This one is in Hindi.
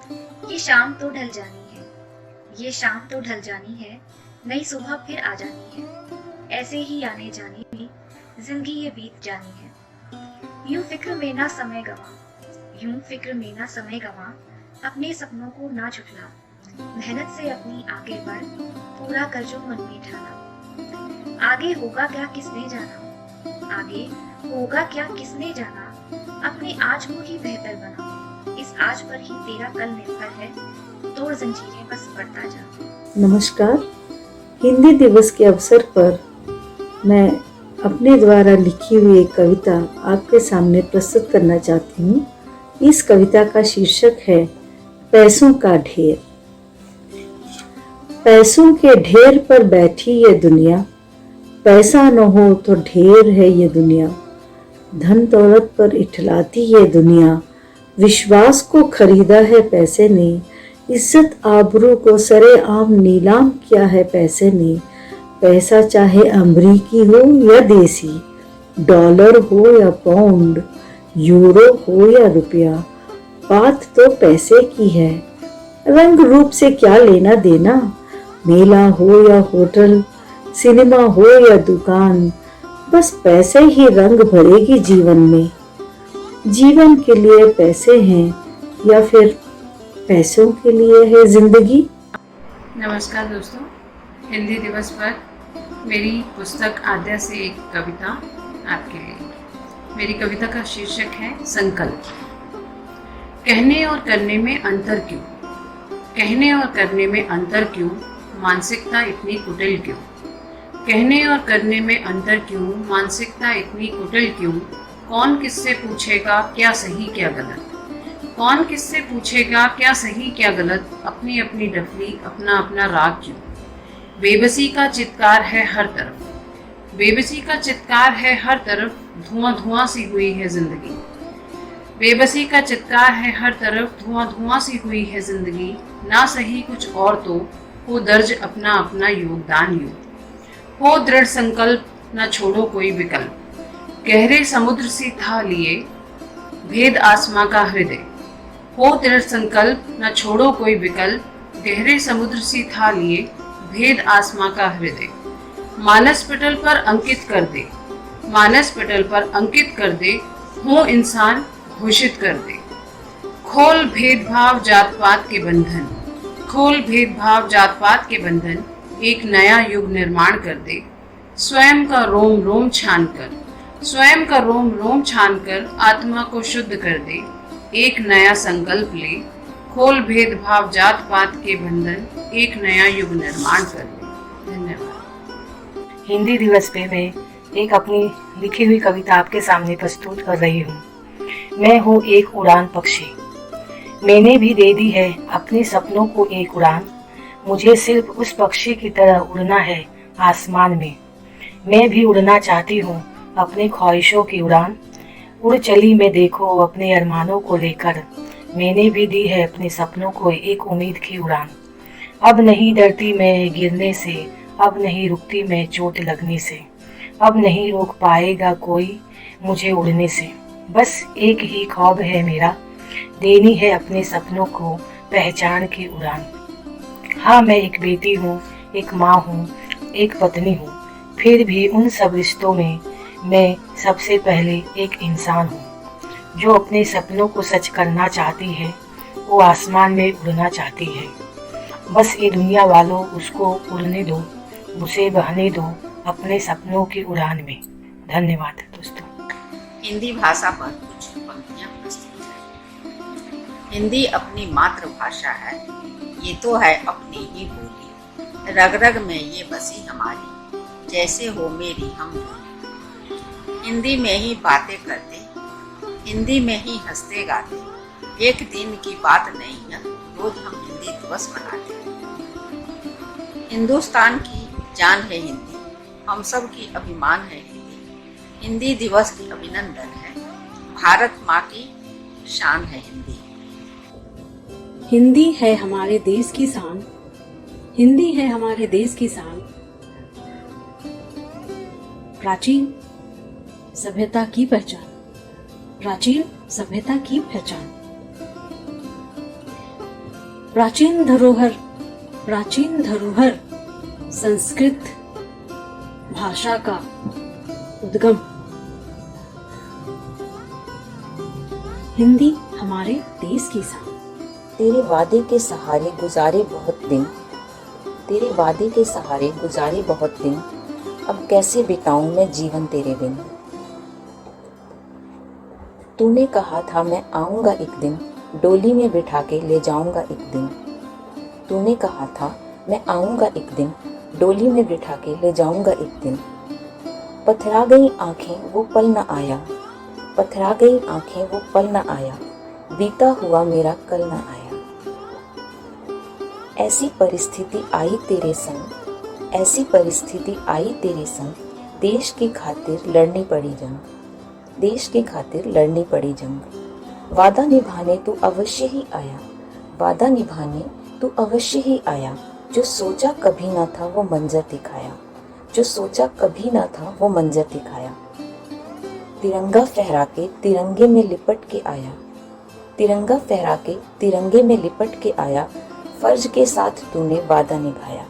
ये शाम तो ढल जानी है, ये शाम तो ढल जानी है, नई सुबह फिर आ जानी है। ऐसे ही आने जाने में जिंदगी ये बीत जानी है। यूं फिक्र में ना समय गवा, यूं फिक्र में ना समय गवा, अपने सपनों को ना झुठला, मेहनत से अपनी आगे बढ़, पूरा कर जो मन में ठाना। आगे होगा क्या किसने जाना, आगे होगा क्या किसने जाना, अपने आज को ही बेहतर बना। इस आज पर ही तेरा कल निर्भर है, तोड़ जंजीरें बस बढ़ता जा। नमस्कार। हिंदी दिवस के अवसर पर मैं अपने द्वारा लिखी हुई एक कविता आपके सामने प्रस्तुत करना चाहती हूँ। इस कविता का शीर्षक है पैसों का ढेर। पैसों के ढेर पर बैठी ये दुनिया, पैसा न हो तो ढेर है ये दुनिया। धन दौलत पर इठलाती ये दुनिया, विश्वास को खरीदा है पैसे ने। इज्जत आबरू को सरे आम नीलाम किया है पैसे ने। पैसा चाहे अमरीकी हो या देसी, डॉलर हो या पाउंड, यूरो हो या रुपया, बात तो पैसे की है। रंग रूप से क्या लेना देना, मेला हो या होटल, सिनेमा हो या दुकान, बस पैसे ही रंग भरेगी जीवन में। जीवन के लिए पैसे हैं या फिर पैसों के लिए है जिंदगी। नमस्कार दोस्तों, हिंदी दिवस पर मेरी पुस्तक आद्या से एक कविता आपके लिए। मेरी कविता का शीर्षक है संकल्प। कहने और करने में अंतर क्यों, कहने और करने में अंतर क्यों, मानसिकता इतनी कुटिल क्यों। कहने और करने में अंतर क्यों, मानसिकता इतनी कुटिल क्यों। कौन किससे पूछेगा क्या सही क्या गलत, कौन किससे पूछेगा क्या सही क्या गलत। अपनी अपनी डफली अपना अपना राग क्यों। बेबसी का चित्कार है हर तरफ, बेबसी का चित्कार है हर तरफ, धुआं धुआं सी हुई है जिंदगी। बेबसी का चित्कार है हर तरफ, धुआं धुआं सी हुई है जिंदगी। ना सही कुछ और तो हो दर्ज अपना अपना योगदान यूं। हो दृढ़ संकल्प न छोड़ो कोई विकल्प, गहरे समुद्र सी था लिए भेद आसमां का हृदय। हो दृढ़ संकल्प न छोड़ो कोई विकल्प, गहरे समुद्र सी था लिए भेद आसमां का हृदय। मानस पटल पर अंकित कर दे, मानस पटल पर अंकित कर दे, हो इंसान घोषित कर दे। खोल भेदभाव जात पात के बंधन, खोल भेदभाव जात पात के बंधन, एक नया युग निर्माण कर दे। स्वयं का रोम रोम छान कर, स्वयं का रोम रोम छान कर, आत्मा को शुद्ध कर दे। एक नया संकल्प ले, खोल भेदभाव जात पात के बंधन, एक नया युग निर्माण कर दे। धन्यवाद। हिंदी दिवस पे मैं एक अपनी लिखी हुई कविता आपके सामने प्रस्तुत कर रही हूँ। मैं हूँ एक उड़ान पक्षी, मैंने भी दे दी है अपने सपनों को एक उड़ान। मुझे सिर्फ उस पक्षी की तरह उड़ना है आसमान में। मैं भी उड़ना चाहती हूँ अपने ख्वाहिशों की उड़ान। उड़ चली मैं देखो अपने अरमानों को लेकर, मैंने भी दी है अपने सपनों को एक उम्मीद की उड़ान। अब नहीं डरती मैं गिरने से, अब नहीं रुकती मैं चोट लगने से, अब नहीं रोक पाएगा कोई मुझे उड़ने से। बस एक ही ख्वाब है मेरा, देनी है अपने सपनों को पहचान की उड़ान। हाँ, मैं एक बेटी हूँ, एक माँ हूँ, एक पत्नी हूँ, फिर भी उन सब रिश्तों में मैं सबसे पहले एक इंसान हूँ जो अपने सपनों को सच करना चाहती है। वो आसमान में उड़ना चाहती है। बस ये दुनिया वालों उसको उड़ने दो, उसे बहने दो अपने सपनों की उड़ान में। धन्यवाद दोस्तों। हिंदी भाषा पर कुछ पंक्तियां प्रस्तुत हैं। हिंदी अपनी मातृभाषा है, ये तो है अपनी ही बोली। रग रग में ये बसी हमारी, जैसे हो मेरी हम बोली। हिंदी में ही बातें करते, हिंदी में ही हंसते गाते, एक दिन की बात नहीं है, रोज हम हिंदी दिवस मनाते हैं। हिंदुस्तान की जान है हिंदी, हम सब की अभिमान है हिंदी। हिंदी दिवस की अभिनंदन है, भारत माँ की शान है हिंदी। हिंदी है हमारे देश की शान, हिंदी है हमारे देश की शान। प्राचीन सभ्यता की पहचान, प्राचीन सभ्यता की पहचान। प्राचीन धरोहर संस्कृत भाषा का उद्गम। हिंदी हमारे देश की शान। तेरे वादे के सहारे गुजारे बहुत दिन, तेरे वादे के सहारे गुजारे बहुत दिन, अब कैसे बिताऊं मैं जीवन तेरे बिन। तूने कहा था मैं आऊंगा एक दिन, डोली में बिठा के ले जाऊंगा एक दिन। तूने कहा था मैं आऊंगा एक दिन, डोली में बिठा के ले जाऊंगा एक दिन। पथरा गई आंखें वो पल न आया, पथरा गई आंखें वो पल न आया, बीता हुआ मेरा कल न आया। ऐसी परिस्थिति आई तेरे संग, ऐसी परिस्थिति आई तेरे संग, देश की खातिर लड़नी पड़ी जंग, देश की खातिर लड़नी पड़ी जंग। वादा निभाने तू अवश्य ही आया, वादा निभाने तू अवश्य ही आया। जो सोचा कभी ना था वो मंजर दिखाया, जो सोचा कभी ना था वो मंजर दिखाया। तिरंगा फहरा के तिरंगे में लिपट के आया, तिरंगा फहरा के तिरंगे में लिपट के आया। फर्ज के साथ तूने वादा निभाया,